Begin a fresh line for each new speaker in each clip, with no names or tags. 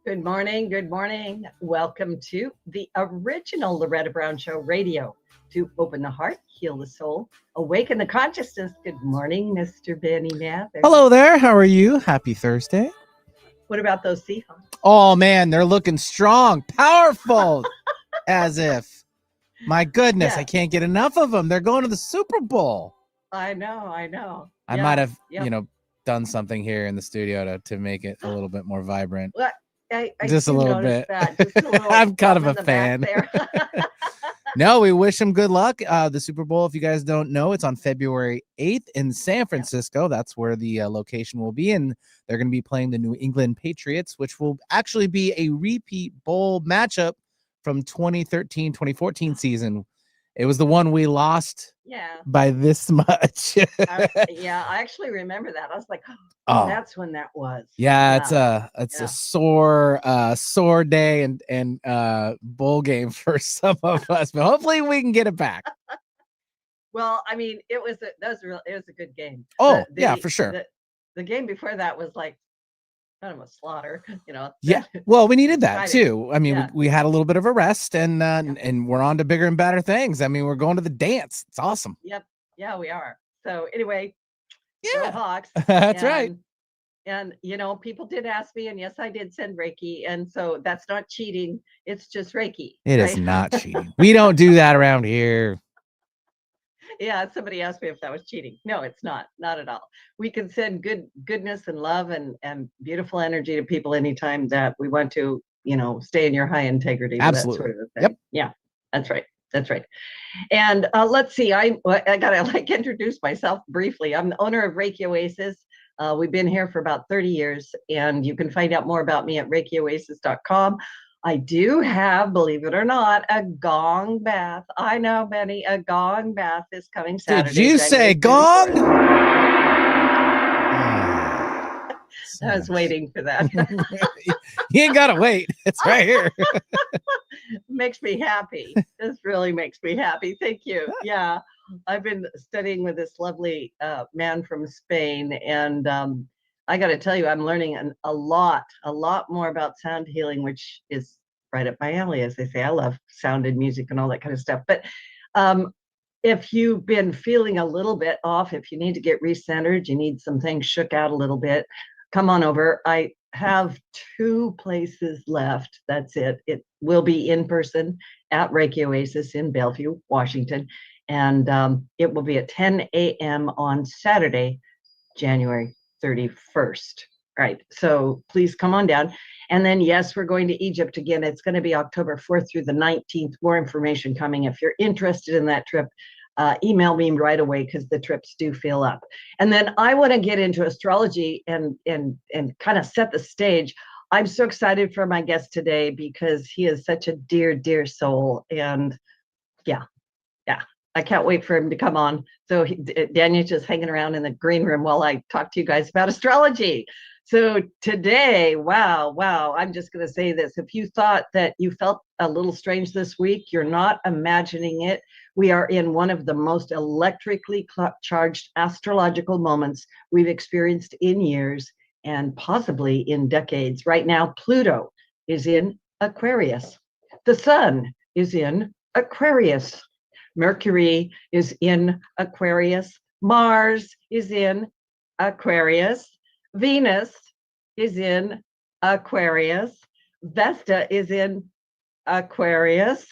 Good morning. Good morning. Welcome to the original Loretta Brown Show radio to open the heart, heal the soul, awaken the consciousness. Good morning, Mr. Benny Mather.
Hello there. How are you? Happy Thursday.
What about those Seahawks?
Oh, man, they're looking strong, powerful, as if. My goodness,
Yeah.
I can't get enough of them. They're going to the Super Bowl.
I know.
I might have, done something here in the studio to make it a little bit more vibrant.
Well, I
just a little bit.
That. Just a little
I'm kind of a fan. No, we wish them good luck. The Super Bowl, if you guys don't know, it's on February 8th in San Francisco. That's where the location will be. And they're going to be playing the New England Patriots, which will actually be a repeat bowl matchup from 2013-2014 season. It was the one we lost by this much.
I actually remember that. I was like, oh, that's when that was.
Yeah, it's a sore day and bowl game for some of us, but hopefully we can get it back.
Well, I mean, it was a good game.
Oh, for sure.
The game before that was like kind of a slaughter,
Yeah. Well, we needed that too. I mean, we had a little bit of a rest and we're on to bigger and better things. I mean, we're going to the dance. It's awesome.
Yep. Yeah, we are. So anyway,
go
Hawks.
That's right.
And, people did ask me, and yes, I did send Reiki. And so that's not cheating. It's just Reiki.
It is not cheating. We don't do that around here.
Yeah, somebody asked me if that was cheating. No, it's not at all. We can send goodness and love and beautiful energy to people anytime that we want to, stay in your high integrity.
Absolutely.
That sort of a thing. Yep. Yeah, that's right. And let's see, I gotta introduce myself briefly. I'm the owner of Reiki Oasis. We've been here for about 30 years, and you can find out more about me at ReikiOasis.com. I do have, believe it or not, a gong bath. I know, Benny, a gong bath is coming Saturday.
Did you say gong?
I was waiting for that.
You ain't got to wait. It's right here.
Makes me happy. This really makes me happy. Thank you. Yeah. I've been studying with this lovely man from Spain, and I got to tell you, I'm learning a lot more about sound healing, which is right up my alley, as they say. I love sound and music and all that kind of stuff. But if you've been feeling a little bit off, if you need to get recentered, you need some things shook out a little bit, come on over. I have 2 places left. That's it. It will be in person at Reiki Oasis in Bellevue, Washington. And it will be at 10 a.m. on Saturday, January 31st. Right. So please come on down. And then, yes, we're going to Egypt again. It's going to be October 4th through the 19th. More information coming. If you're interested in that trip, email me right away, because the trips do fill up. And then I want to get into astrology and kind of set the stage. I'm so excited for my guest today because he is such a dear soul. And yeah, I can't wait for him to come on. So Daniel's just hanging around in the green room while I talk to you guys about astrology. So today, wow, I'm just going to say this. If you thought that you felt a little strange this week, you're not imagining it. We are in one of the most electrically charged astrological moments we've experienced in years and possibly in decades. Right now, Pluto is in Aquarius. The sun is in Aquarius. Mercury is in Aquarius. Mars is in Aquarius. Venus is in Aquarius. Vesta is in Aquarius.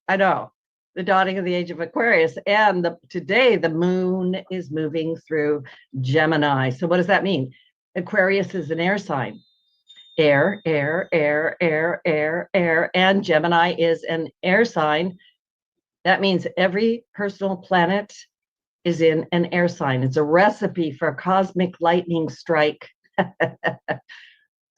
I know, the dawning of the age of Aquarius. And today the moon is moving through Gemini. So what does that mean? Aquarius is an air sign. Air. And Gemini is an air sign. That means every personal planet is in an air sign. It's a recipe for a cosmic lightning strike.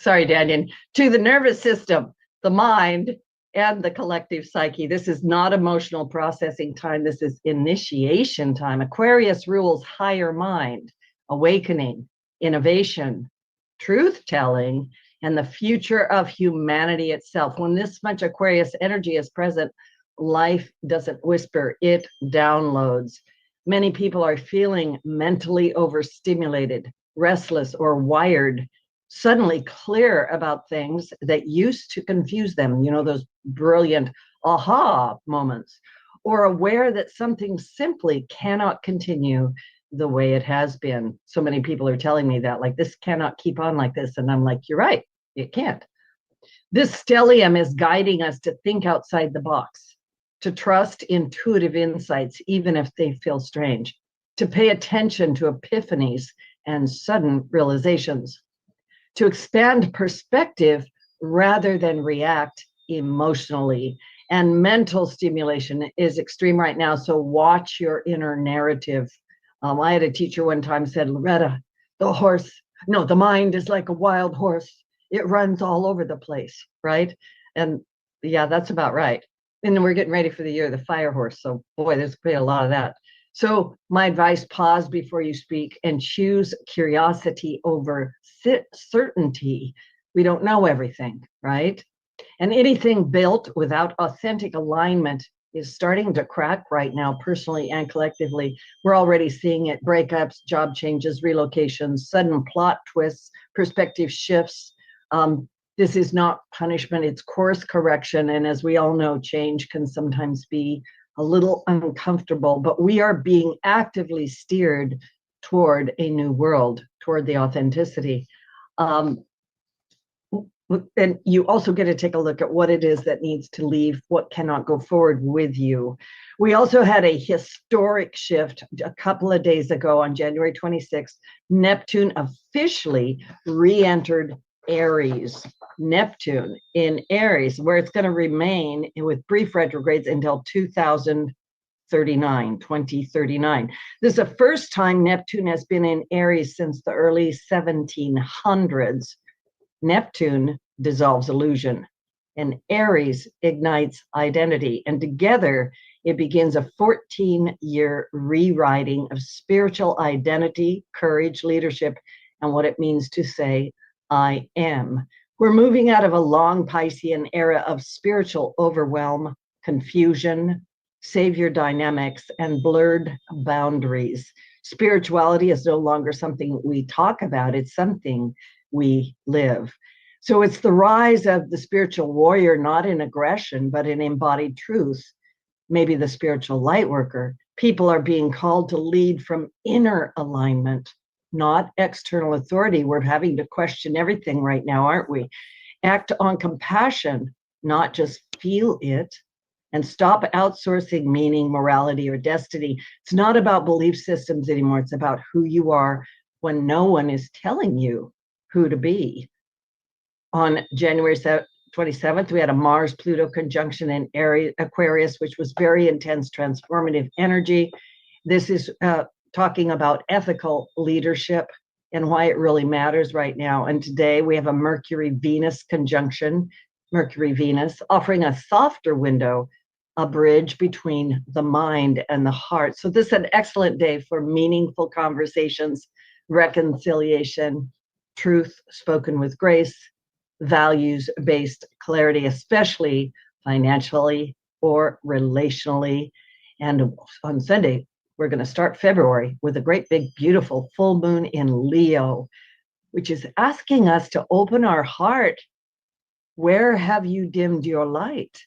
Sorry, Dannion. To the nervous system, the mind, and the collective psyche. This is not emotional processing time. This is initiation time. Aquarius rules higher mind, awakening, innovation, truth-telling, and the future of humanity itself. When this much Aquarius energy is present, life doesn't whisper, it downloads. Many people are feeling mentally overstimulated, restless, or wired suddenly clear about things that used to confuse them, those brilliant aha moments, or aware that something simply cannot continue the way it has been. So many people are telling me that, like, this cannot keep on like this. And I'm like, you're right, it can't. This stellium is guiding us to think outside the box, to trust intuitive insights, even if they feel strange, to pay attention to epiphanies and sudden realizations, to expand perspective rather than react emotionally. And mental stimulation is extreme right now. So watch your inner narrative. I had a teacher one time said, Loretta, the mind is like a wild horse. It runs all over the place, right? And yeah, that's about right. And we're getting ready for the year of the fire horse. So boy, there's been a lot of that. So my advice, pause before you speak and choose curiosity over certainty. We don't know everything, right? And anything built without authentic alignment is starting to crack right now, personally and collectively. We're already seeing it: breakups, job changes, relocations, sudden plot twists, perspective shifts. This is not punishment, it's course correction. And as we all know, change can sometimes be a little uncomfortable, but we are being actively steered toward a new world, toward the authenticity. And you also get to take a look at what it is that needs to leave, what cannot go forward with you. We also had a historic shift a couple of days ago on January 26th. Neptune officially re-entered Aries. Neptune in Aries, where it's going to remain with brief retrogrades until 2039. This is the first time Neptune has been in Aries since the early 1700s. Neptune dissolves illusion, and Aries ignites identity. And together, it begins a 14-year rewriting of spiritual identity, courage, leadership, and what it means to say, I am. We're moving out of a long Piscean era of spiritual overwhelm, confusion, savior dynamics, and blurred boundaries. Spirituality is no longer something we talk about, it's something we live. So it's the rise of the spiritual warrior, not in aggression, but in embodied truth, maybe the spiritual light worker. People are being called to lead from inner alignment, not external authority. We're having to question everything right now, aren't we? Act on compassion, not just feel it, and stop outsourcing meaning, morality, or destiny. It's not about belief systems anymore. It's about who you are when no one is telling you who to be. On January 27th, we had a Mars-Pluto conjunction in Aquarius, which was very intense, transformative energy. This is talking about ethical leadership and why it really matters right now. And today we have a Mercury-Venus conjunction, Mercury-Venus, offering a softer window, a bridge between the mind and the heart. So this is an excellent day for meaningful conversations, reconciliation, truth spoken with grace, values-based clarity, especially financially or relationally. And on Sunday, we're going to start February with a great big beautiful full moon in Leo, which is asking us to open our heart. Where have you dimmed your light?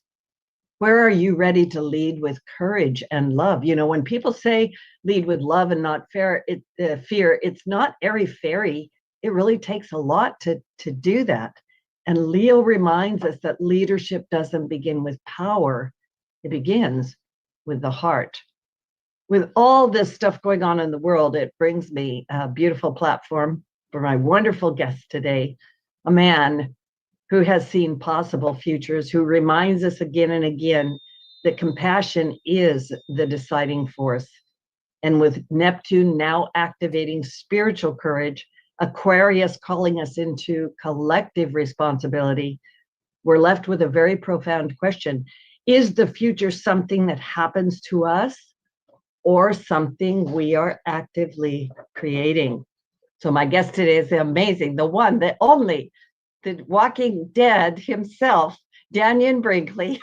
Where are you ready to lead with courage and love? When people say lead with love and not fear, it's not airy-fairy. It really takes a lot to do that. And Leo reminds us that leadership doesn't begin with power. It begins with the heart. With all this stuff going on in the world, it brings me a beautiful platform for my wonderful guest today, a man who has seen possible futures, who reminds us again and again that compassion is the deciding force. And with Neptune now activating spiritual courage, Aquarius calling us into collective responsibility, we're left with a very profound question. Is the future something that happens to us or something we are actively creating? So my guest today is amazing, the one, the only, the walking dead himself, Dannion Brinkley,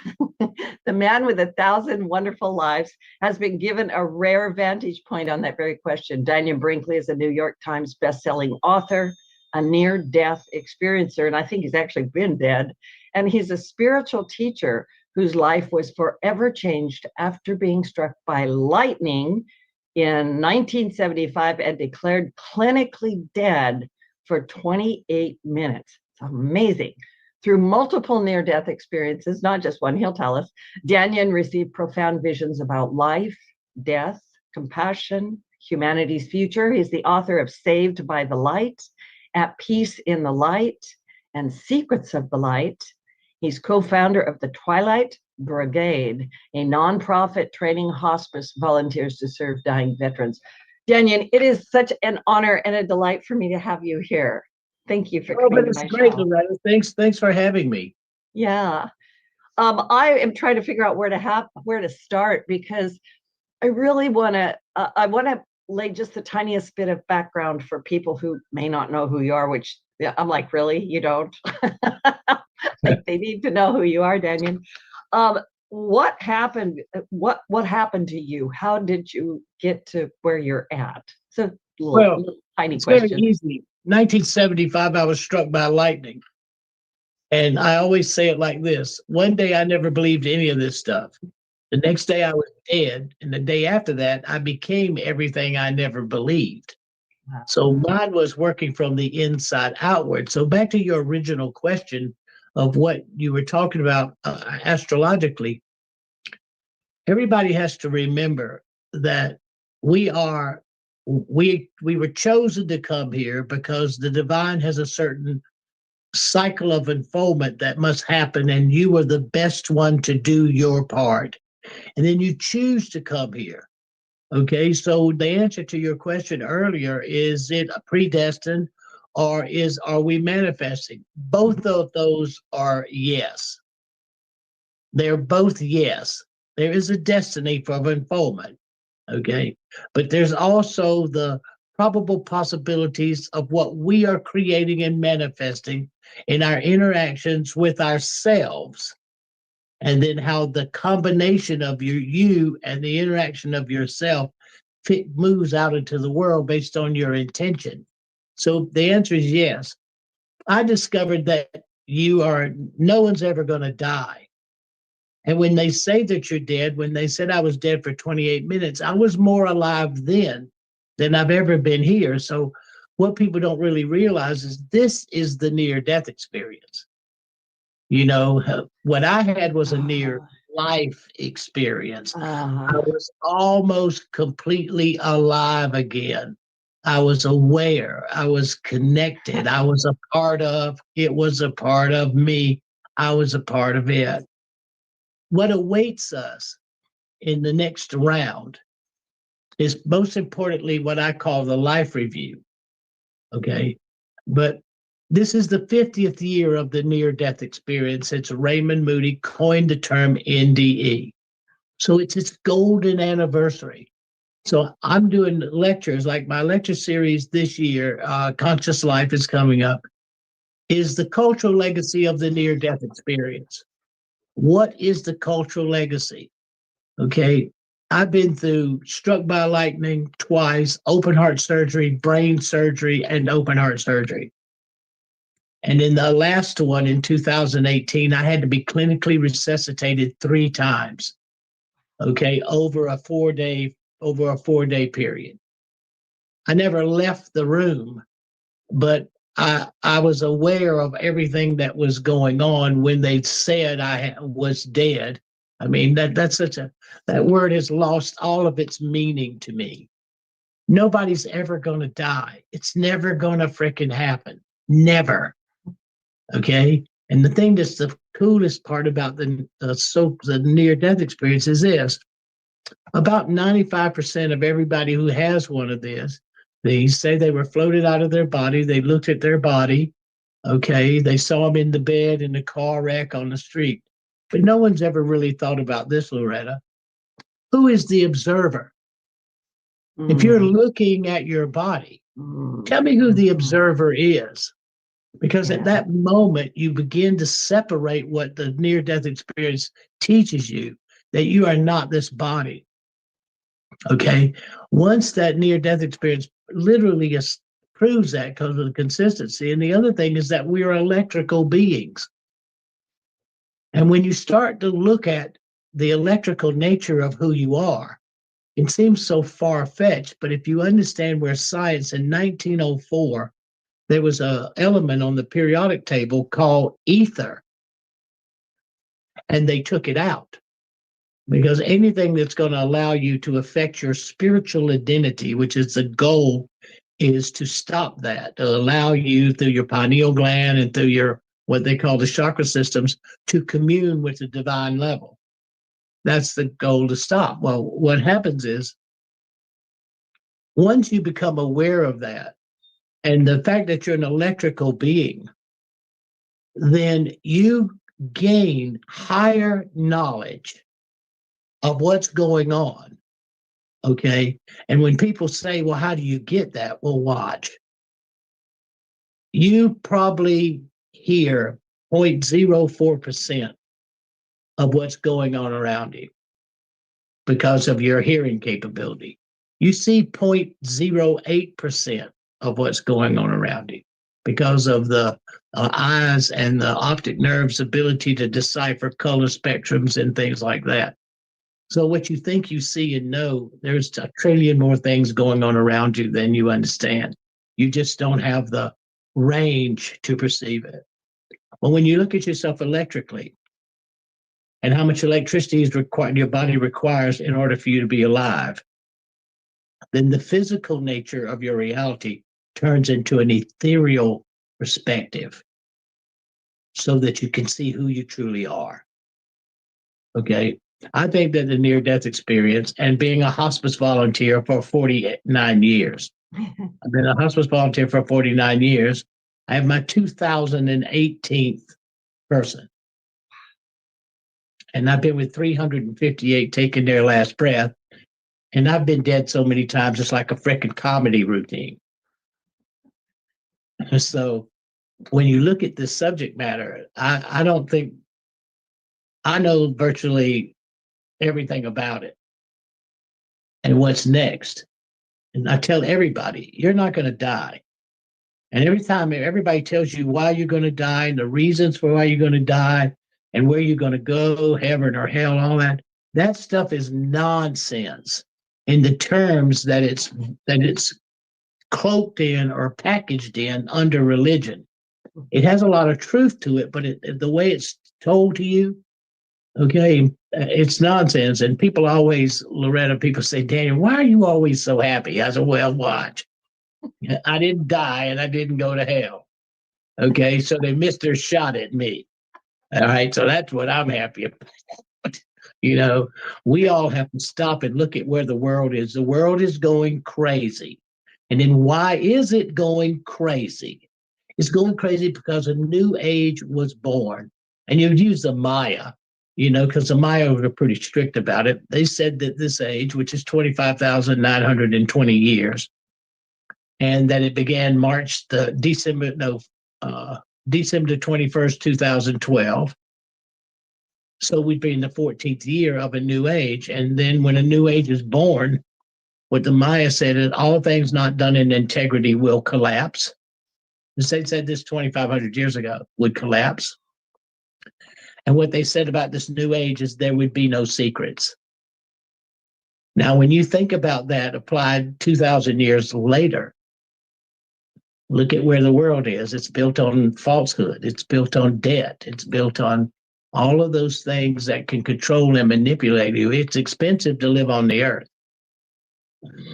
the man with 1,000 wonderful lives, has been given a rare vantage point on that very question. Dannion Brinkley is a New York Times bestselling author, a near-death experiencer, and I think he's actually been dead. And he's a spiritual teacher whose life was forever changed after being struck by lightning in 1975 and declared clinically dead for 28 minutes. It's amazing. Through multiple near-death experiences, not just one, he'll tell us, Dannion received profound visions about life, death, compassion, humanity's future. He's the author of Saved by the Light, At Peace in the Light, and Secrets of the Light. He's co-founder of the Twilight Brigade, a nonprofit training hospice volunteers to serve dying veterans. Dannion, it is such an honor and a delight for me to have you here. Thank you for coming to my
great,
show.
Loretta. Thanks for having me.
Yeah. I am trying to figure out where to start, because I really want to lay just the tiniest bit of background for people who may not know who you are, which I'm like, really? You don't? Like, they need to know who you are, Dannion. What happened? What happened to you? How did you get to where you're at? So little tiny question.
Very easy. 1975, I was struck by lightning. And I always say it like this. One day I never believed any of this stuff. The next day I was dead. And the day after that, I became everything I never believed.
Wow.
So mine was working from the inside outward. So back to your original question of what you were talking about astrologically, everybody has to remember that we were chosen to come here because the divine has a certain cycle of unfoldment that must happen, and you were the best one to do your part. And then you choose to come here. Okay, so the answer to your question earlier, is it predestined or are we manifesting? Both of those are yes. They're both yes. There is a destiny for unfoldment. Okay, but there's also the probable possibilities of what we are creating and manifesting in our interactions with ourselves, and then how the combination of you and the interaction of yourself moves out into the world based on your intention. So the answer is yes. I discovered that no one's ever going to die. And when they say that you're dead, when they said I was dead for 28 minutes, I was more alive then than I've ever been here. So what people don't really realize is this is the near-death experience. You know, what I had was a near-life experience. I was almost completely alive again. I was aware. I was connected. I was a part of, it was a part of me. I was a part of it. What awaits us in the next round is most importantly what I call the life review. Okay. But this is the 50th year of the near-death experience since Raymond Moody coined the term NDE. So it's its golden anniversary. So I'm doing lectures, like my lecture series this year, Conscious Life is coming up, is the cultural legacy of the near-death experience. What is the cultural legacy? Okay, I've been through struck by lightning twice, open heart surgery, brain surgery, and open heart surgery. And in the last one in 2018, I had to be clinically resuscitated 3 times. Okay, over a 4-day period. I never left the room, but I was aware of everything that was going on when they said I was dead. I mean, that word has lost all of its meaning to me. Nobody's ever going to die. It's never going to frickin' happen. Never. Okay. And the thing that's the coolest part about the near-death experience is this: about 95% of everybody who has one of these say they were floated out of their body. They looked at their body. Okay. They saw them in the bed, in the car wreck, on the street. But no one's ever really thought about this, Loretta. Who is the observer? If you're looking at your body, tell me who the observer is. Because at that moment, you begin to separate what the near-death experience teaches you, that you are not this body. Okay? Once that near-death experience literally proves that because of the consistency. And the other thing is that we are electrical beings. And when you start to look at the electrical nature of who you are, it seems so far-fetched, but if you understand where science in 1904, there was an element on the periodic table called ether, and they took it out because anything that's going to allow you to affect your spiritual identity, which is the goal, is to stop that, to allow you through your pineal gland and through your what they call the chakra systems to commune with the divine level. That's the goal to stop. Well, what happens is once you become aware of that and the fact that you're an electrical being, then you gain higher knowledge of what's going on. Okay. And when people say, well, how do you get that? Well, watch. You probably hear 0.04% of what's going on around you because of your hearing capability. You see 0.08% of what's going on around you because of the eyes and the optic nerves' ability to decipher color spectrums and things like that. So what you think you see and know, there's a trillion more things going on around you than you understand. You just don't have the range to perceive it. Well, when you look at yourself electrically and how much electricity is required, your body requires in order for you to be alive, then the physical nature of your reality turns into an ethereal perspective so that you can see who you truly are. Okay. I think that the near-death experience and being a hospice volunteer for 49 years, I've been a hospice volunteer for 49 years. I have my 2018th person. And I've been with 358 taking their last breath. And I've been dead so many times, it's like a freaking comedy routine. So when you look at this subject matter, I don't think I know virtually everything about it and what's next. And I tell everybody, you're not going to die. And every time everybody tells you why you're going to die and the reasons for why you're going to die and where you're going to go, heaven or hell, all that, that stuff is nonsense in the terms that it's cloaked in or packaged in under religion. It has a lot of truth to it, but the way it's told to you, okay, it's nonsense. And people always, Loretta, people say, Dannion, why are you always so happy? I said, well, watch. I didn't die and I didn't go to hell. Okay, so they missed their shot at me. All right, so that's what I'm happy about. You know, we all have to stop and look at where the world is. The world is going crazy. And then why is it going crazy? It's going crazy because a new age was born. And you'd use the Maya, you know, because the Maya were pretty strict about it. They said that this age, which is 25,920 years, and that it began December 21st, 2012. So we'd be in the 14th year of a new age. And then when a new age is born, what the Maya said is all things not done in integrity will collapse. They said this 2,500 years ago would collapse. And what they said about this new age is there would be no secrets. Now, when you think about that applied 2,000 years later, look at where the world is. It's built on falsehood. It's built on debt. It's built on all of those things that can control and manipulate you. It's expensive to live on the earth.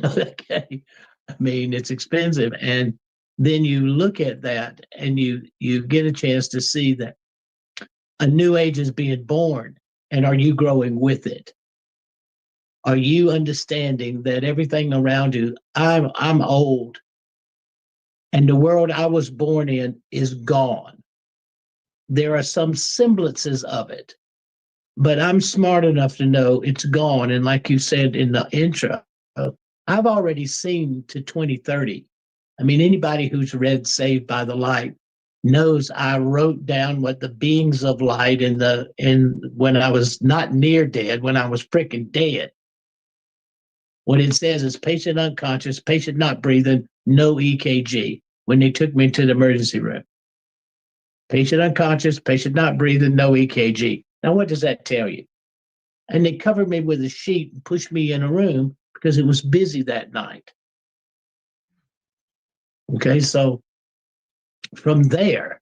Okay. I mean, it's expensive. And then you look at that and you get a chance to see that a new age is being born. And are you growing with it? Are you understanding that everything around you, I'm old, and the world I was born in is gone. There are some semblances of it, but I'm smart enough to know it's gone. And like you said in the intro, I've already seen to 2030. I mean, anybody who's read Saved by the Light knows I wrote down what the beings of light when I was not near dead, when I was freaking dead. What it says is patient unconscious, patient not breathing, no EKG when they took me to the emergency room. Patient unconscious, patient not breathing, no EKG. Now, what does that tell you? And they covered me with a sheet and pushed me in a room because it was busy that night. Okay, so from there,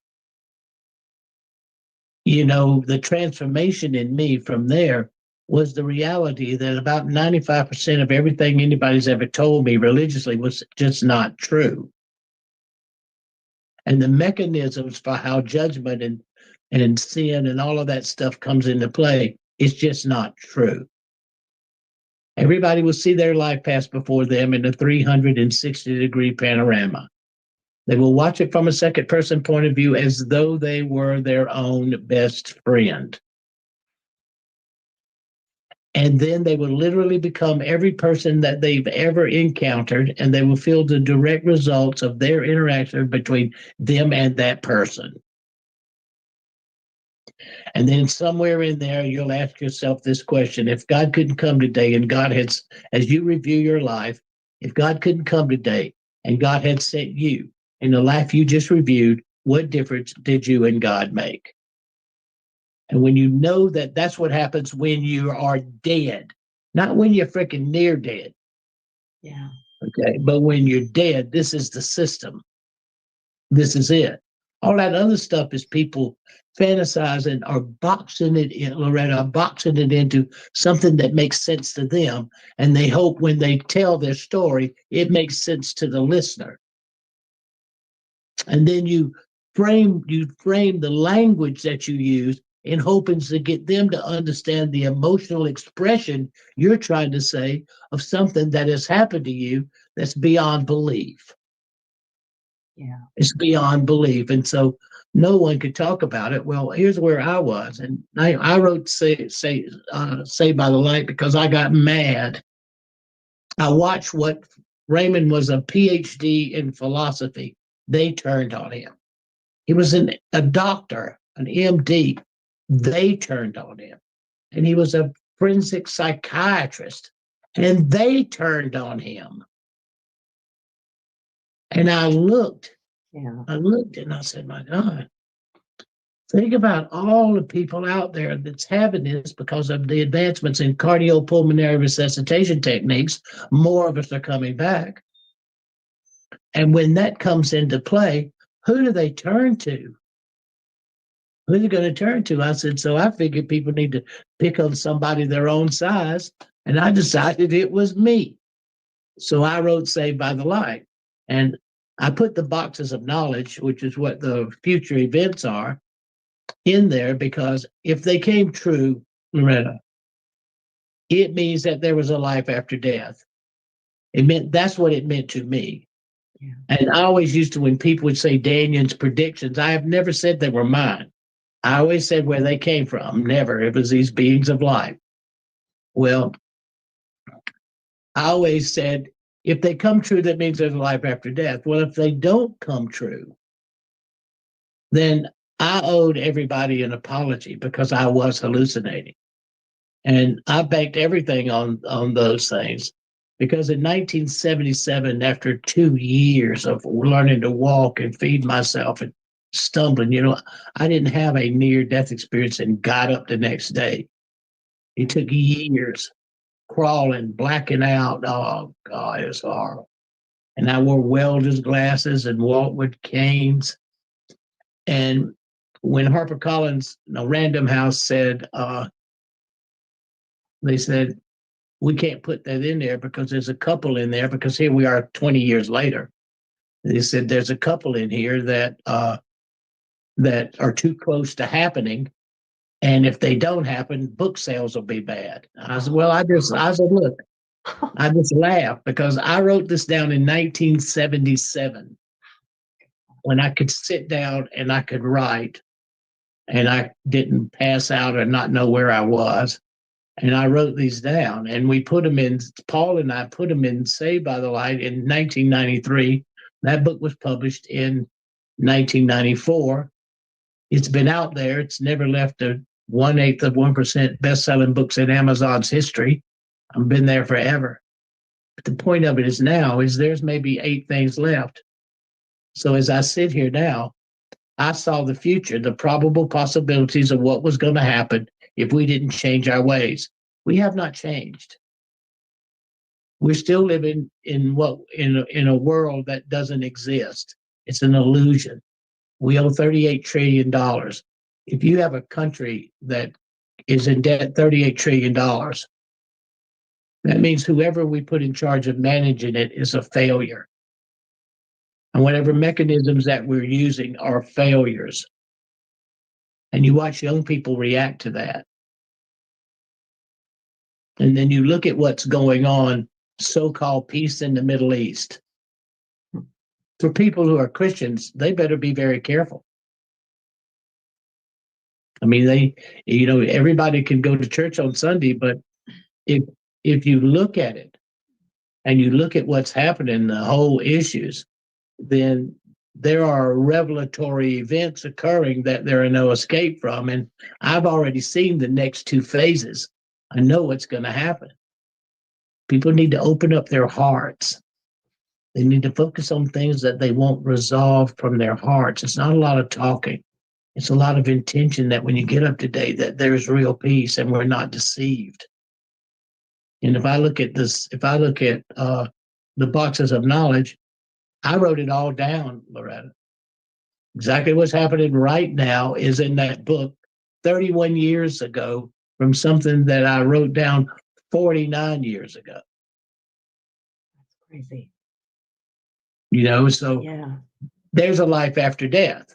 the transformation in me from there was the reality that about 95% of everything anybody's ever told me religiously was just not true. And the mechanisms for how judgment and sin and all of that stuff comes into play is just not true. Everybody will see their life pass before them in a 360-degree panorama. They will watch it from a second-person point of view as though they were their own best friend. And then they will literally become every person that they've ever encountered, and they will feel the direct results of their interaction between them and that person. And then somewhere in there, you'll ask yourself this question: if God couldn't come today and God had, as you review your life, if God couldn't come today and God had sent you in the life you just reviewed, what difference did you and God make? And when you know that that's what happens when you are dead, not when you're freaking near dead.
Yeah.
Okay. But when you're dead, this is the system. This is it. All that other stuff is people fantasizing or boxing it in, Loretta, boxing it into something that makes sense to them. And they hope when they tell their story, it makes sense to the listener. And then you frame the language that you use in hoping to get them to understand the emotional expression you're trying to say of something that has happened to you that's beyond belief.
Yeah.
It's beyond belief. And so no one could talk about it. Well, here's where I was. And I wrote Say by the Light because I got mad. I watched what Raymond was a PhD in philosophy. They turned on him. He was a doctor, an MD. They turned on him. And he was a forensic psychiatrist. And they turned on him. And I looked and I said, my God, think about all the people out there that's having this because of the advancements in cardiopulmonary resuscitation techniques. More of us are coming back. And when that comes into play, who do they turn to? Who are they going to turn to? I said, so I figured people need to pick on somebody their own size. And I decided it was me. So I wrote Saved by the Light. And I put the boxes of knowledge, which is what the future events are, in there because if they came true, Loretta, it means that there was a life after death. It meant that's what it meant to me. Yeah. And I always used to, when people would say Dannion's predictions, I have never said they were mine. I always said where they came from. Never. It was these beings of light. Well, I always said, if they come true, that means there's a life after death. Well, if they don't come true, then I owed everybody an apology because I was hallucinating. And I banked everything on those things. Because in 1977, after 2 years of learning to walk and feed myself and stumbling, I didn't have a near-death experience and got up the next day. It took years, crawling, blacking out. Oh, God, it was horrible. And I wore welder's glasses and walked with canes. And when HarperCollins, Random House said, they said, we can't put that in there because there's a couple in there, because here we are 20 years later. They said there's a couple in here that are too close to happening. And if they don't happen, book sales will be bad. I said, well, I said, look, I just laughed because I wrote this down in 1977 when I could sit down and I could write and I didn't pass out or not know where I was. And I wrote these down and we put them in, Paul and I put them in Saved by the Light in 1993. That book was published in 1994. It's been out there. It's never left a 1/8 of 1% best-selling books in Amazon's history. I've been there forever. But the point of it is now is there's maybe 8 things left. So as I sit here now, I saw the future, the probable possibilities of what was going to happen if we didn't change our ways. We have not changed. We're still living in a world that doesn't exist. It's an illusion. We owe $38 trillion. If you have a country that is in debt $38 trillion, that means whoever we put in charge of managing it is a failure. And whatever mechanisms that we're using are failures. And you watch young people react to that. And then you look at what's going on, so-called peace in the Middle East. For people who are Christians, they better be very careful. I mean, everybody can go to church on Sunday, but if you look at it and you look at what's happening, the whole issues, then there are revelatory events occurring that there are no escape from. And I've already seen the next 2 phases. I know what's going to happen. People need to open up their hearts. They need to focus on things that they won't resolve from their hearts. It's not a lot of talking. It's a lot of intention that when you get up today, that there's real peace and we're not deceived. And if I look at the boxes of knowledge, I wrote it all down, Loretta. Exactly what's happening right now is in that book 31 years ago from something that I wrote down 49 years ago.
That's crazy.
So
Yeah.
there's a life after death.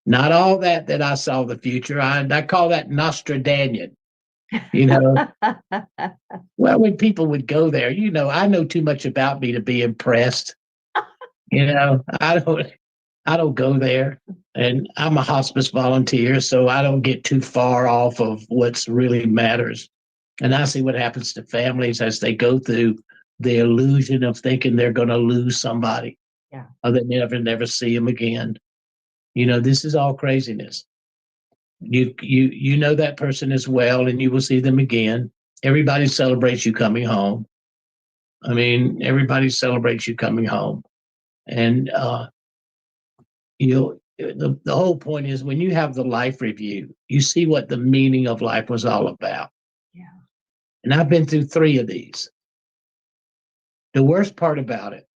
Not all that I saw the future. I call that Nostradamus. Well, when people would go there, I know too much about me to be impressed. I don't go there, and I'm a hospice volunteer, so I don't get too far off of what's really matters. And I see what happens to families as they go through the illusion of thinking they're going to lose somebody.
Yeah.
Or they never see them again. This is all craziness. You know that person as well, and you will see them again. Everybody celebrates you coming home. I mean, everybody celebrates you coming home. And the whole point is when you have the life review, you see what the meaning of life was all about.
Yeah.
And I've been through 3 of these. The worst part about it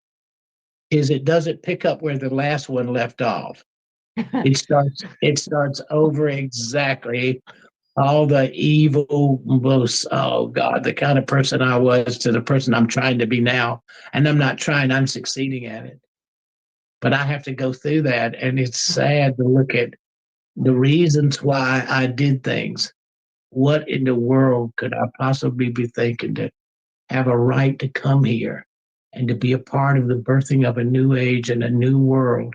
is it doesn't pick up where the last one left off. It starts over exactly all the evil, oh God, the kind of person I was to the person I'm trying to be now. And I'm not trying, I'm succeeding at it. But I have to go through that. And it's sad to look at the reasons why I did things. What in the world could I possibly be thinking to have a right to come here and to be a part of the birthing of a new age and a new world,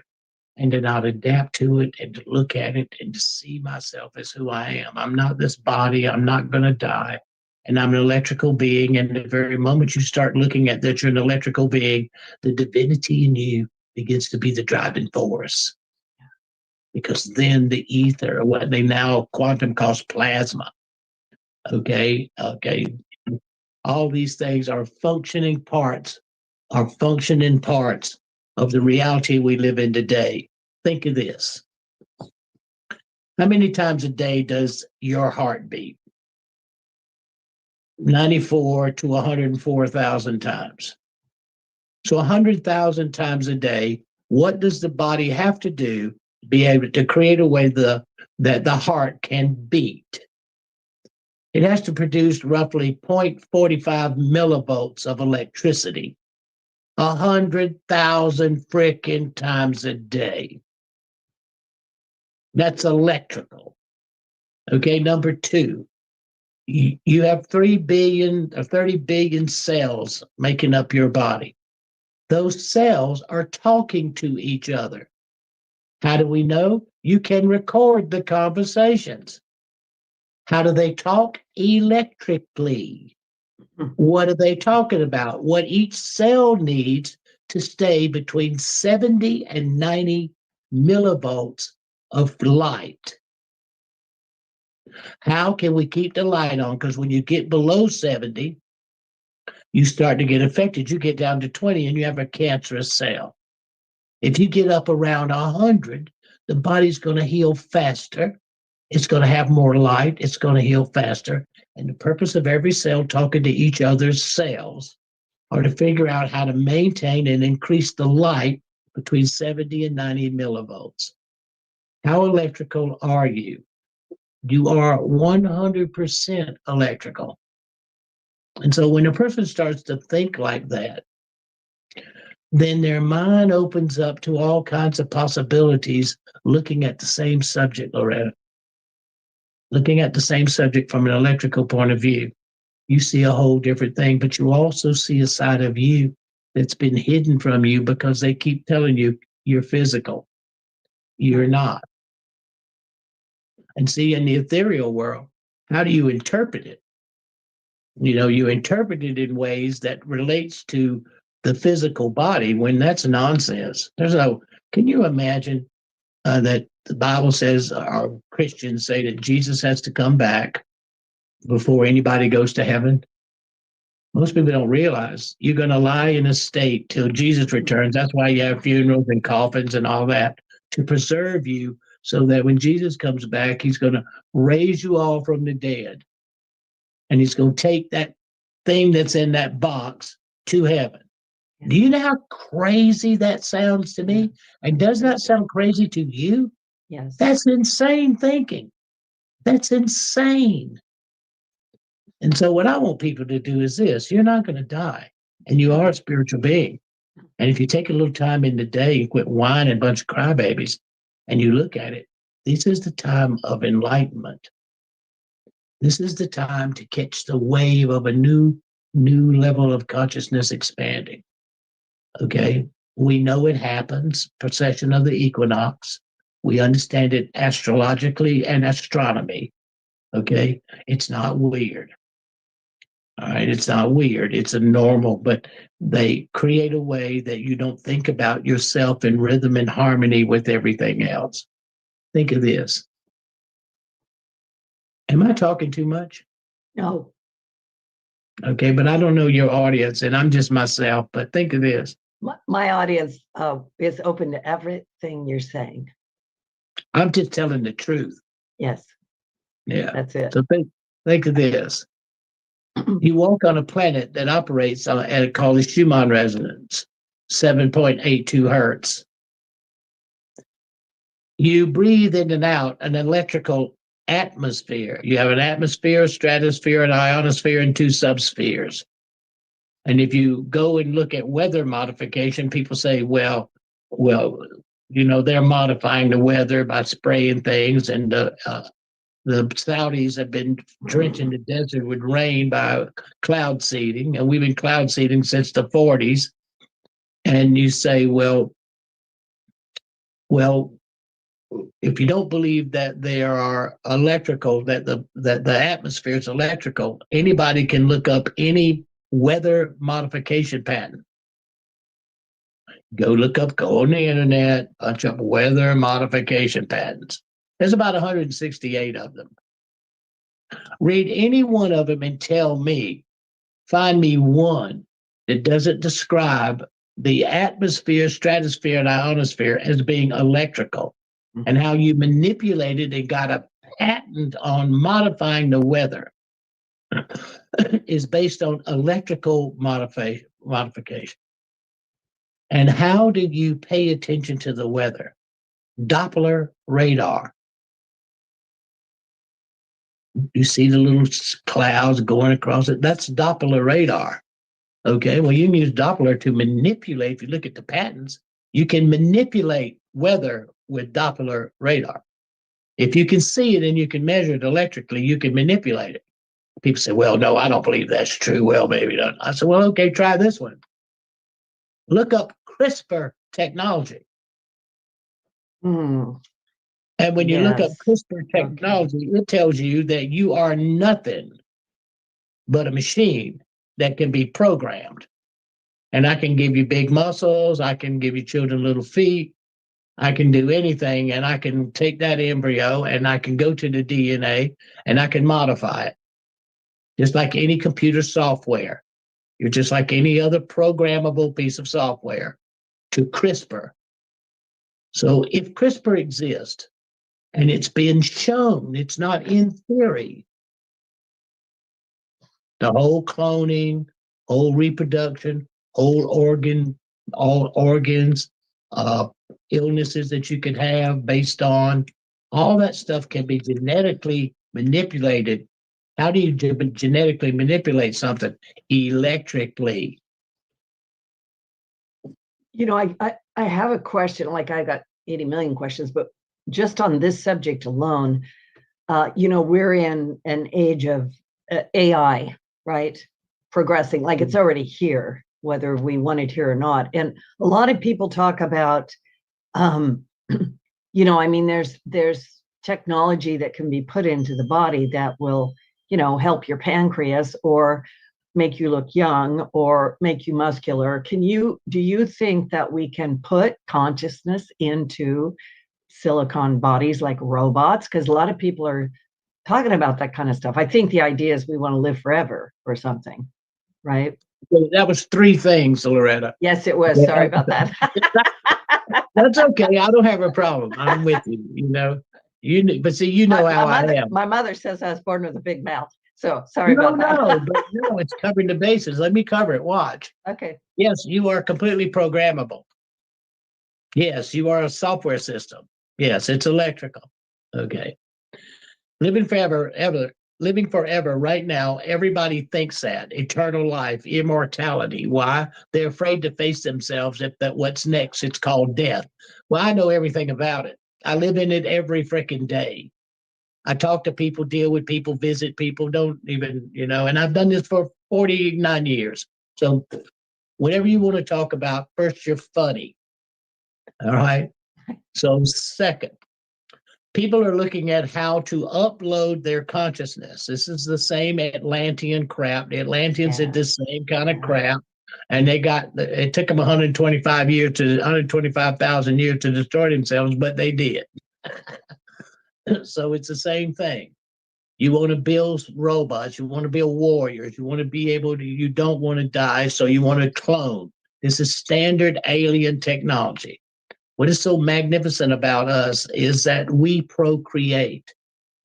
and to not adapt to it and to look at it and to see myself as who I am. I'm not this body. I'm not going to die. And I'm an electrical being. And the very moment you start looking at that you're an electrical being, the divinity in you begins to be the driving force. Because then the ether, what they now quantum calls plasma. Okay. All these things are functioning parts of the reality we live in today. Think of this. How many times a day does your heart beat? 94 to 104,000 times. So 100,000 times a day, what does the body have to do to be able to create a way that the heart can beat? It has to produce roughly 0.45 millivolts of electricity, 100,000 frickin' times a day. That's electrical. Okay, number 2, you have 3 billion or 30 billion cells making up your body. Those cells are talking to each other. How do we know? You can record the conversations. How do they talk? Electrically. What are they talking about? What each cell needs to stay between 70 and 90 millivolts of light. How can we keep the light on? Because when you get below 70, you start to get affected. You get down to 20 and you have a cancerous cell. If you get up around 100, the body's going to heal faster. It's going to have more light. It's going to heal faster. And the purpose of every cell talking to each other's cells are to figure out how to maintain and increase the light between 70 and 90 millivolts. How electrical are you? You are 100% electrical. And so when a person starts to think like that, then their mind opens up to all kinds of possibilities looking at the same subject, Loretta. Looking at the same subject from an electrical point of view. You see a whole different thing, but you also see a side of you that's been hidden from you because they keep telling you you're physical. You're not. And see, in the ethereal world, how do you interpret it? You know, you interpret it in ways that relates to the physical body when that's nonsense. Can you imagine that the Bible says, our Christians say that Jesus has to come back before anybody goes to heaven? Most people don't realize you're going to lie in a state till Jesus returns. That's why you have funerals and coffins and all that, to preserve you so that when Jesus comes back, he's going to raise you all from the dead. And he's going to take that thing that's in that box to heaven. Do you know how crazy that sounds to me? And does that sound crazy to you?
Yes.
That's insane thinking. That's insane. And so what I want people to do is this: you're not going to die, and you are a spiritual being. And if you take a little time in the day and quit whining a bunch of crybabies, and you look at it, this is the time of enlightenment. This is the time to catch the wave of a new level of consciousness expanding. Okay? We know it happens, precession of the equinox. We understand it astrologically and astronomy. Okay? It's not weird. All right, it's not weird. It's a normal, but they create a way that you don't think about yourself in rhythm and harmony with everything else. Think of this. Am I talking too much?
No.
Okay, but I don't know your audience, and I'm just myself, but think of this.
My audience is open to everything you're saying.
I'm just telling the truth.
Yes.
Yeah.
That's it.
So think of this. You walk on a planet that operates at called the Schumann resonance, 7.82 hertz. You breathe in and out an electrical atmosphere. You have an atmosphere, stratosphere, an ionosphere, and two subspheres. And if you go and look at weather modification, people say, well, you know, they're modifying the weather by spraying things, and the Saudis have been drenching the desert with rain by cloud seeding, and we've been cloud seeding since the 40s. And you say, well, if you don't believe that they are electrical, that the atmosphere is electrical, anybody can look up any weather modification pattern. Go on the internet, punch up weather modification patterns. There's about 168 of them. Read any one of them and find me one that doesn't describe the atmosphere, stratosphere, and ionosphere as being electrical, and how you manipulated and got a patent on modifying the weather is based on electrical modification. And how do you pay attention to the weather? Doppler radar. You see the little clouds going across it? That's Doppler radar. Okay, well, you can use Doppler to manipulate. If you look at the patents, you can manipulate weather with Doppler radar. If you can see it and you can measure it electrically, you can manipulate it. People say, well, no, I don't believe that's true. Well, maybe not. I said, well, okay, try this one. Look up CRISPR technology.
Mm.
And when you look up
Yes.
CRISPR technology, it tells you that you are nothing but a machine that can be programmed. And I can give you big muscles. I can give you children little feet. I can do anything, and I can take that embryo and I can go to the DNA and I can modify it, just like any computer software. You're just like any other programmable piece of software, to CRISPR. So if CRISPR exists and it's been shown, it's not in theory, the whole cloning, whole reproduction, all organs, illnesses that you could have based on, all that stuff can be genetically manipulated. How do you genetically manipulate something? Electrically.
You know, I have a question. Like, I got 80 million questions, but just on this subject alone, you know, we're in an age of AI, right? Progressing, like it's already here, whether we want it here or not. And a lot of people talk about, you know, I mean, there's technology that can be put into the body that will, you know, help your pancreas or make you look young or make you muscular. Do you think that we can put consciousness into silicon bodies like robots? Because a lot of people are talking about that kind of stuff. I think the idea is we want to live forever or something, right?
That was three things, Loretta.
Yes, it was. Sorry about that.
That's okay. I don't have a problem. I'm with you. But see, you know how I am.
My mother says I was born with a big mouth. So sorry about that.
No, it's covering the bases. Let me cover it. Watch.
Okay.
Yes, you are completely programmable. Yes, you are a software system. Yes, it's electrical. Okay. Living forever right now, everybody thinks that eternal life, immortality. Why? They're afraid to face themselves if that what's next. It's called death. Well, I know everything about it. I live in it every freaking day. I talk to people, deal with people, visit people, don't even, and I've done this for 49 years. So whatever you want to talk about, first, you're funny. All right. So second, people are looking at how to upload their consciousness. This is the same Atlantean crap. The Atlanteans did this same kind of crap. And it took them 125,000 years to destroy themselves, but they did. So it's the same thing. You want to build robots, you want to build warriors, you want to be able to, you don't want to die, so you want to clone. This is standard alien technology. What is so magnificent about us is that we procreate.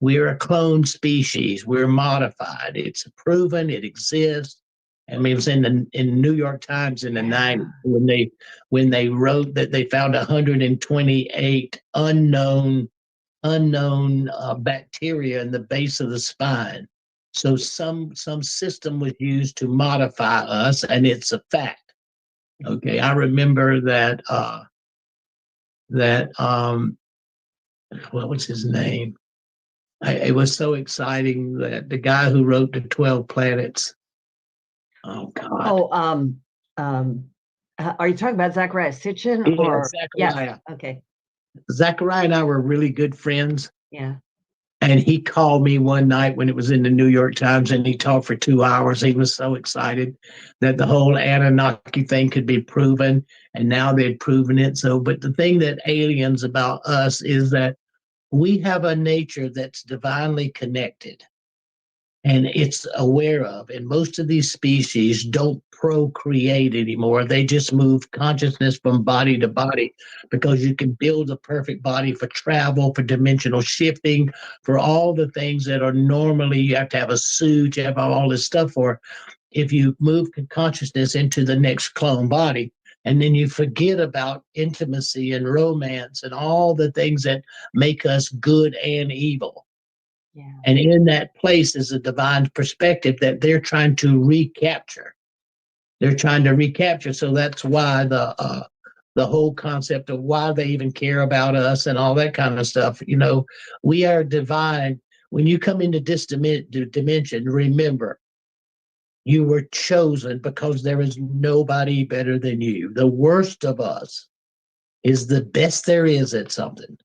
We're a clone species. We're modified. It's proven. It exists. I mean, it was in New York Times in the 90s when they wrote that they found 128 unknown bacteria in the base of the spine. So some system was used to modify us, and it's a fact. Okay, I remember that what was his name? It was so exciting that the guy who wrote the 12 planets. Oh God.
Are you talking about Zachariah Sitchin?
Yeah, Zachariah.
Yes. Okay.
Zachariah and I were really good friends.
Yeah.
And he called me one night when it was in the New York Times, and he talked for 2 hours. He was so excited that the whole Anunnaki thing could be proven, and now they'd proven it. So, but the thing that aliens about us is that we have a nature that's divinely connected, and it's aware of. And most of these species don't procreate anymore. They just move consciousness from body to body, because you can build a perfect body for travel, for dimensional shifting, for all the things that are normally you have to have a suit, you have all this stuff for. If you move consciousness into the next clone body, and then you forget about intimacy and romance and all the things that make us good and evil.
Yeah.
And in that place is a divine perspective that they're trying to recapture. They're trying to recapture. So that's why the whole concept of why they even care about us and all that kind of stuff. We are divine. When you come into this dimension, remember, you were chosen because there is nobody better than you. The worst of us is the best there is at something.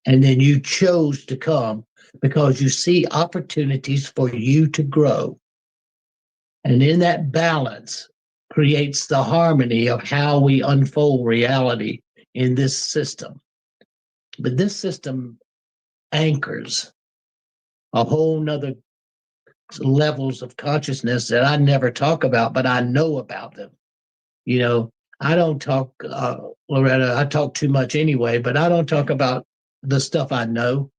And then you chose to come because you see opportunities for you to grow. And in that balance creates the harmony of how we unfold reality in this system. But this system anchors a whole nother levels of consciousness that I never talk about, but I know about them. You know, I don't talk, Loretta, I talk too much anyway, but I don't talk about the stuff I know.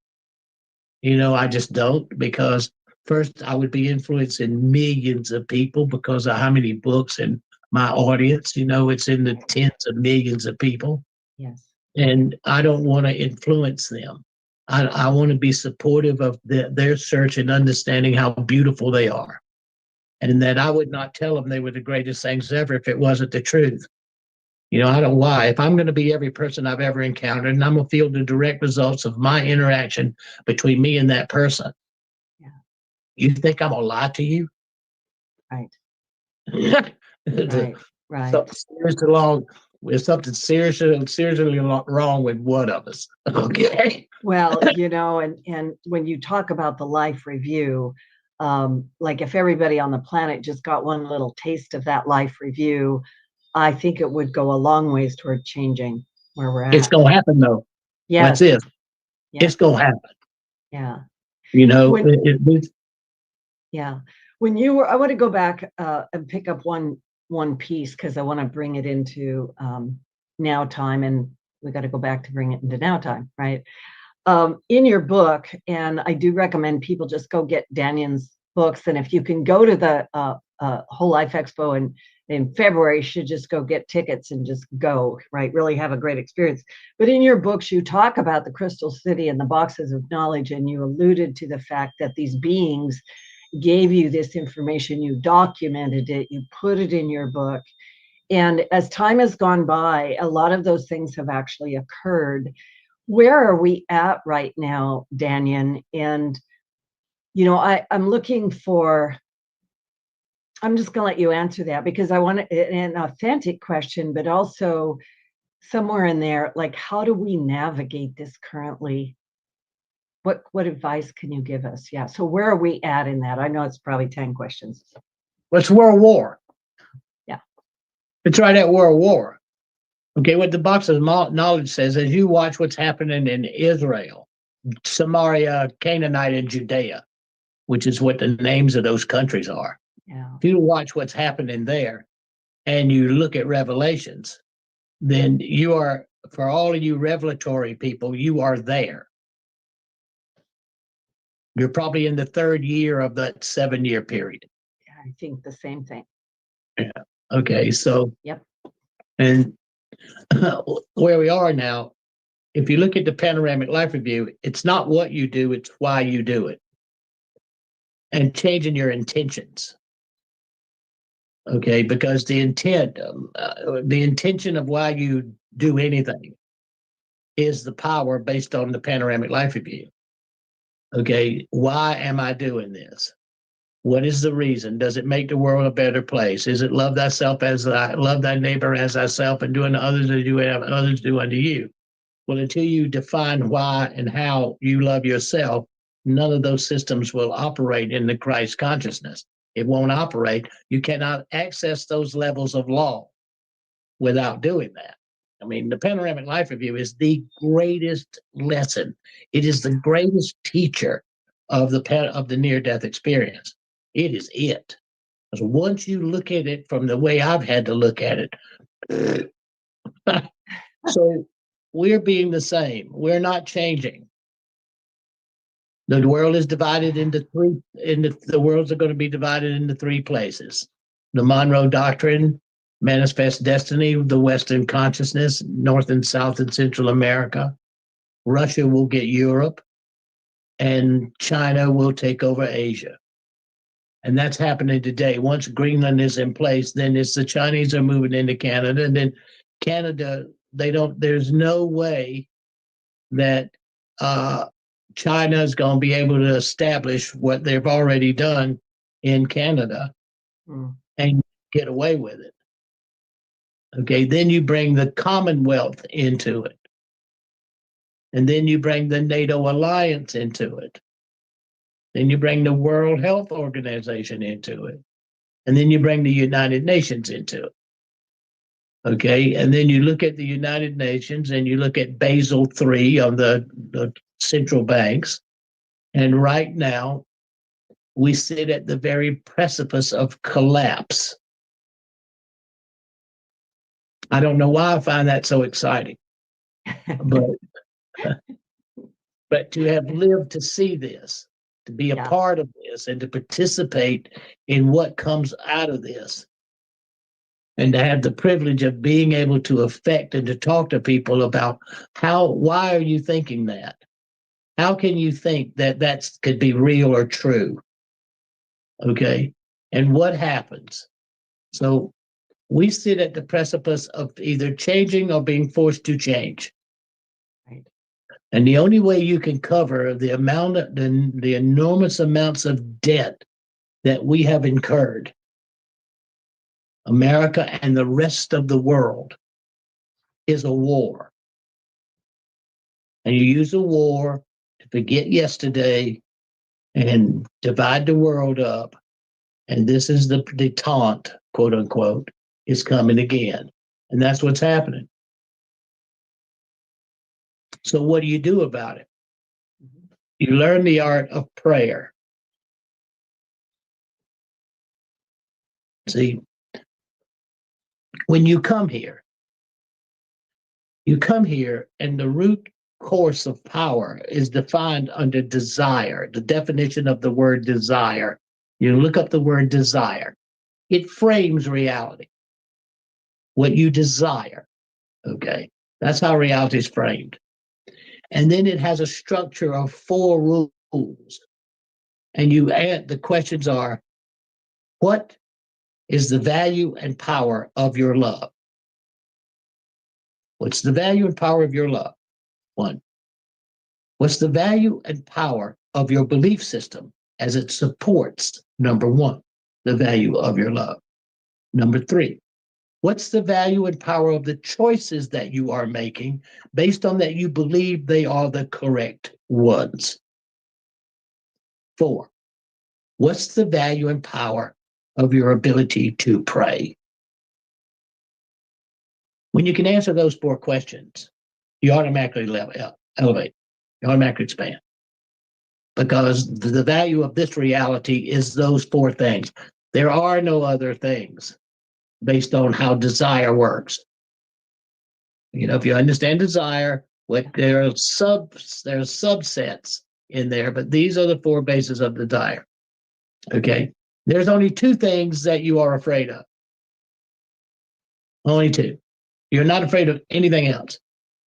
You know, I just don't, because first I would be influencing millions of people because of how many books and my audience, you know, it's in the tens of millions of people.
Yes.
And I don't want to influence them. I want to be supportive of their search and understanding how beautiful they are. And that I would not tell them they were the greatest things ever if it wasn't the truth. You know, I don't lie. If I'm going to be every person I've ever encountered, and I'm going to feel the direct results of my interaction between me and that person,
Yeah.
you think I'm going to lie to you?
Right.
The-
Right.
Something seriously wrong. There's something seriously wrong with one of us. Okay.
Well, you know, and when you talk about the life review, like if everybody on the planet just got one little taste of that life review, I think it would go a long ways toward changing where we're
It's
at.
going to happen though.
Yes.
That's it.
Yes.
It's going to happen.
Yeah.
You know,
When, yeah. When you were, I want to go back and pick up one piece because I want to bring it into now time, and we got to go back to bring it into now time, right? In your book, and I do recommend people just go get Dannion's books, and if you can go to the Whole Life Expo in February, you should just go get tickets and just go, right? Really have a great experience. But in your books, you talk about the Crystal City and the boxes of knowledge, and you alluded to the fact that these beings gave you this information, you documented it, you put it in your book. And as time has gone by, a lot of those things have actually occurred. Where are we at right now, Dannion? And, you know, I'm looking for, I'm just going to let you answer that because I want an authentic question, but also somewhere in there, like, how do we navigate this currently? What advice can you give us? Yeah. So where are we at in that? I know it's probably 10 questions.
What's World War?
Yeah.
It's right at World War. Okay, what the box of knowledge says is you watch what's happening in Israel, Samaria, Canaanite, and Judea, which is what the names of those countries are.
Yeah.
If you watch what's happening there and you look at Revelations, then you are, for all of you revelatory people, you are there. You're probably in the third year of that 7-year period.
Yeah, I think the same thing.
Yeah. Okay, so.
Yep.
And where we are now, if you look at the panoramic life review, it's not what you do, it's why you do it. And changing your intentions. Okay, because the intention of why you do anything is the power based on the panoramic life review. Okay, why am I doing this? What is the reason? Does it make the world a better place? Is it love thyself as love thy neighbor as thyself, and doing to others as you have others do unto you? Well, until you define why and how you love yourself, none of those systems will operate in the Christ consciousness. It won't operate. You cannot access those levels of law without doing that. I mean, the panoramic life review is the greatest lesson. It is the greatest teacher of the near-death experience. It is it. Because once you look at it from the way I've had to look at it, so we're being the same. We're not changing. The world is divided into three. The worlds are going to be divided into three places: the Monroe Doctrine, Manifest Destiny, the Western consciousness, North and South and Central America. Russia will get Europe, and China will take over Asia. And that's happening today. Once Greenland is in place, then it's the Chinese are moving into Canada, and then Canada, there's no way that China is going to be able to establish what they've already done in Canada and get away with it. Okay, then you bring the Commonwealth into it. And then you bring the NATO alliance into it. Then you bring the World Health Organization into it. And then you bring the United Nations into it. Okay, and then you look at the United Nations and you look at Basel III of the central banks. And right now, we sit at the very precipice of collapse. I don't know why I find that so exciting, but to have lived to see this, to be a part of this, and to participate in what comes out of this, and to have the privilege of being able to affect and to talk to people about why are you thinking that? How can you think that could be real or true? Okay. And what happens? So we sit at the precipice of either changing or being forced to change.
Right.
And the only way you can cover the enormous amounts of debt that we have incurred, America and the rest of the world, is a war. And you use a war to forget yesterday and divide the world up. And this is the detente, quote unquote, is coming again. And that's what's happening. So what do you do about it? You learn the art of prayer. See, when you come here and the root course of power is defined under desire, the definition of the word desire. You look up the word desire. It frames reality. What you desire, okay? That's how reality is framed. And then it has a structure of 4 rules. And you add, the questions are, what is the value and power of your love? What's the value and power of your love? 1. What's the value and power of your belief system as it supports, number 1, the value of your love? Number 3, what's the value and power of the choices that you are making based on that you believe they are the correct ones? 4, what's the value and power of your ability to pray? When you can answer those 4 questions, you automatically elevate, you automatically expand. Because the value of this reality is those 4 things. There are no other things based on how desire works. You know, if you understand desire, there are subsets in there, but these are the 4 bases of desire. Okay. There's only 2 things that you are afraid of. Only 2. You're not afraid of anything else.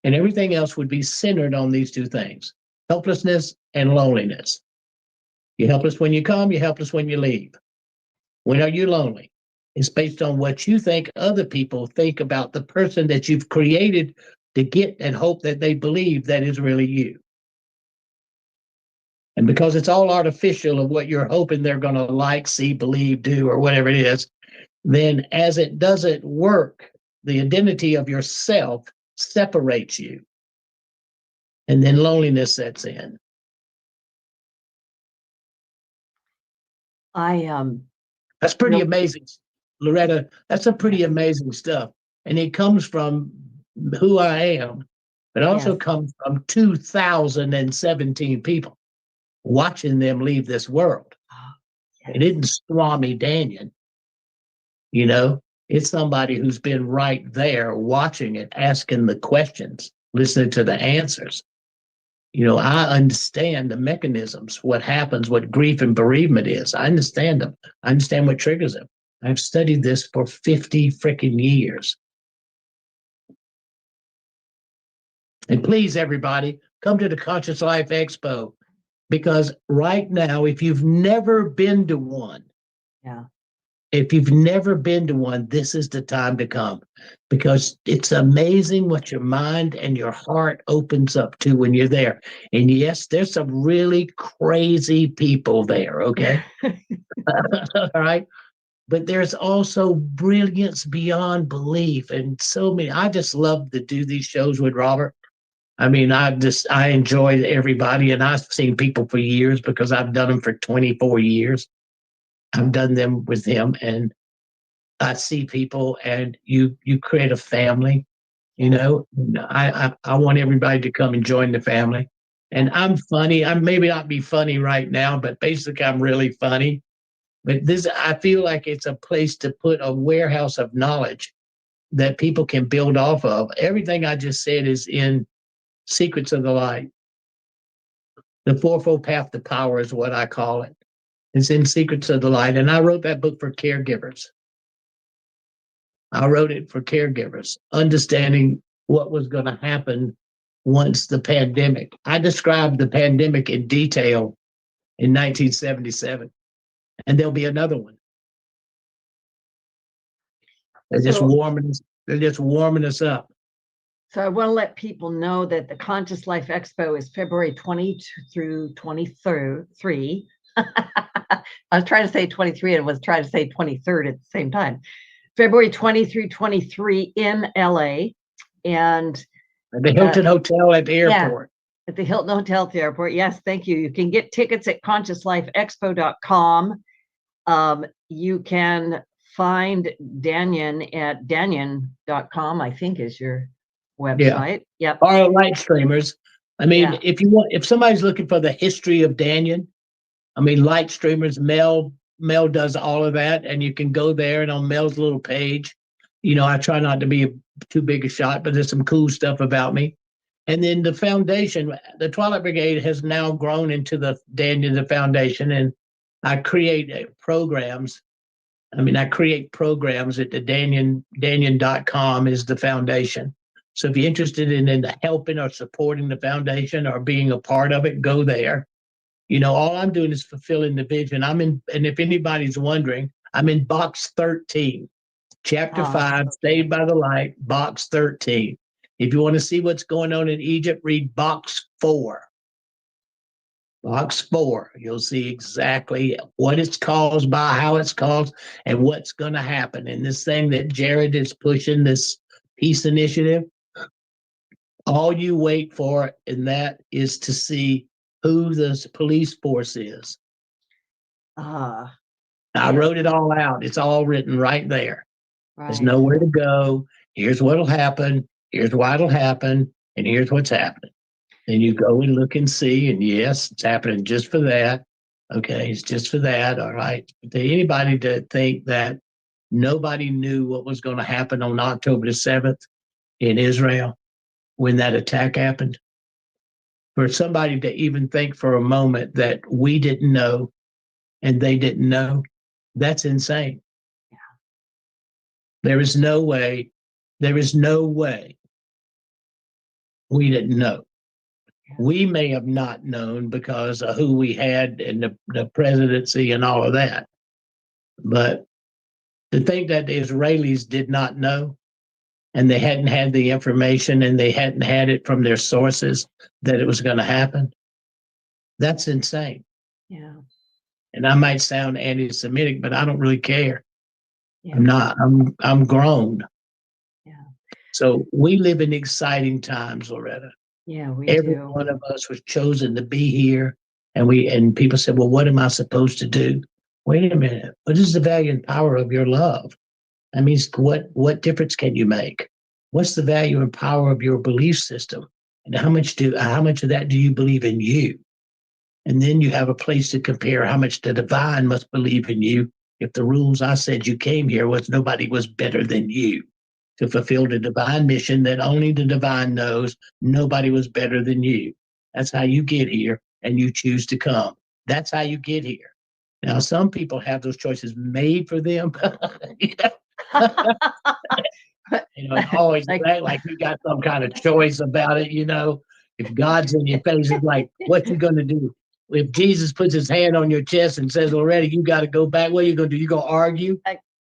And everything else would be centered on these 2 things: helplessness and loneliness. You're helpless when you come, you're helpless when you leave. When are you lonely? It's based on what you think other people think about the person that you've created to get and hope that they believe that is really you. And because it's all artificial of what you're hoping they're going to like, see, believe, do, or whatever it is, then as it doesn't work, the identity of yourself separates you. And then loneliness sets in. That's pretty amazing, Loretta. That's some pretty amazing stuff. And it comes from who I am, but also comes from 2,017 people watching them leave this world. It isn't Swami Dannion, you know, it's somebody who's been right there watching it, asking the questions, listening to the answers. You know, I understand the mechanisms, what happens, what grief and bereavement is. I understand them. I understand what triggers them. I've studied this for 50 freaking years. And please, everybody, come to the Conscious Life Expo, because right now, if you've never been to one, if you've never been to one, this is the time to come, because it's amazing what your mind and your heart opens up to when you're there. And yes, there's some really crazy people there, okay? All right. But there's also brilliance beyond belief. And so many, I just love to do these shows with Robert. I mean, I enjoy everybody, and I've seen people for years because I've done them for 24 years. I've done them with him, and I see people, and you create a family. You know, I want everybody to come and join the family. And I'm funny. I maybe not be funny right now, but basically I'm really funny. But I feel like it's a place to put a warehouse of knowledge that people can build off of. Everything I just said is in Secrets of the Light. The Fourfold Path to Power is what I call it. It's in Secrets of the Light. And I wrote that book for caregivers. I wrote it for caregivers, understanding what was going to happen once the pandemic. I described the pandemic in detail in 1977, and there'll be another one. They're just warming us up.
So I want to let people know that the Conscious Life Expo is February 20 through 23. I was trying to say 23 and was trying to say 23rd at the same time. February 20 through 23 in LA. And
at the Hilton Hotel at the airport.
Yeah, at the Hilton Hotel at the airport. Yes, thank you. You can get tickets at consciouslifeexpo.com. You can find Dannion at dannion.com, I think is your website.
Yeah. Yep. Or light streamers. I mean, if somebody's looking for the history of Dannion, I mean, light streamers, Mel does all of that, and you can go there and on Mel's little page, I try not to be too big a shot, but there's some cool stuff about me. And then the foundation, the Twilight Brigade has now grown into the Dannion, the foundation, and I create programs. I create programs at the Dannion.com is the foundation. So if you're interested in helping or supporting the foundation or being a part of it, go there. All I'm doing is fulfilling the vision. And if anybody's wondering, I'm in box 13, chapter 5, Saved by the Light, box 13. If you want to see what's going on in Egypt, read box 4. Box 4, you'll see exactly what it's caused by, how it's caused, and what's going to happen. And this thing that Jared is pushing, this peace initiative, all you wait for in that is to see who the police force is. I wrote it all out. It's all written right there. Right. There's nowhere to go. Here's what'll happen. Here's why it'll happen. And here's what's happening. And you go and look and see. And yes, it's happening just for that. Okay, it's just for that. All right. To anybody to think that nobody knew what was going to happen on October the 7th in Israel when that attack happened, for somebody to even think for a moment that we didn't know and they didn't know, that's insane. Yeah. There is no way we didn't know. Yeah. We may have not known because of who we had in the presidency and all of that. But to think that the Israelis did not know, and they hadn't had the information and they hadn't had it from their sources that it was going to happen, that's insane. Yeah. And I might sound anti-Semitic, but I don't really care. Yeah. I'm grown. Yeah. So we live in exciting times, Loretta.
Yeah,
Every one of us was chosen to be here. And people said, well, what am I supposed to do? Wait a minute. What is the value and power of your love? I mean, what difference can you make? What's the value and power of your belief system? And how much of that do you believe in you? And then you have a place to compare how much the divine must believe in you. If the rules I said you came here was nobody was better than you to fulfill the divine mission that only the divine knows, nobody was better than you. That's how you get here, and you choose to come. That's how you get here. Now, some people have those choices made for them. It's always like you got some kind of choice about it. If God's in your face, it's like, what you going to do? If Jesus puts his hand on your chest and says, Loretta, you got to go back, what are you going to do? You going to argue?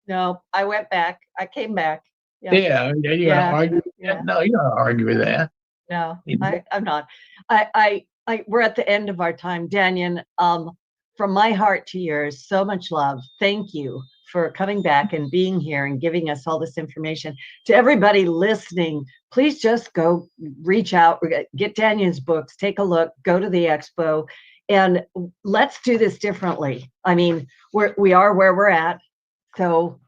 No, I went back. I came back.
Yeah, you're going to argue? Yeah. No, you don't argue with that.
No, I'm not. We're at the end of our time. Dannion, from my heart to yours, so much love. Thank you for coming back and being here and giving us all this information. To everybody listening, please just go reach out, get Dannion's books, take a look, go to the expo, and let's do this differently. I mean, we are where we're at, so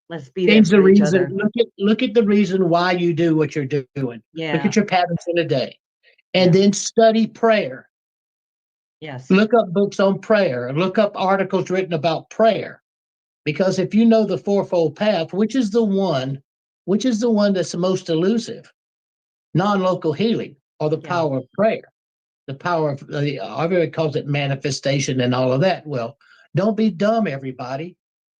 let's be there for each other.
Look at the reason why you do what you're doing.
Yeah.
Look at your patterns in a day. and then study prayer.
Yes.
Look up books on prayer, look up articles written about prayer. Because if you know the fourfold path, which is the one that's the most elusive? Non-local healing, or the power of prayer, the power of everybody calls it manifestation and all of that. Well, don't be dumb, everybody.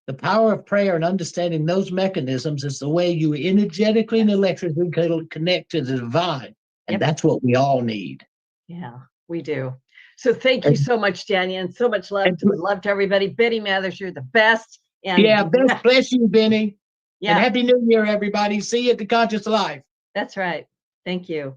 The power of prayer and understanding those mechanisms is the way you energetically and electrically connect to the divine. And that's what we all need.
Yeah, we do. So thank you so much, Dannion. So much love to everybody. Betty Mathers, you're the best. And
bless you, Benny.
Yeah.
And Happy New Year, everybody. See you at the Conscious Life.
That's right. Thank you.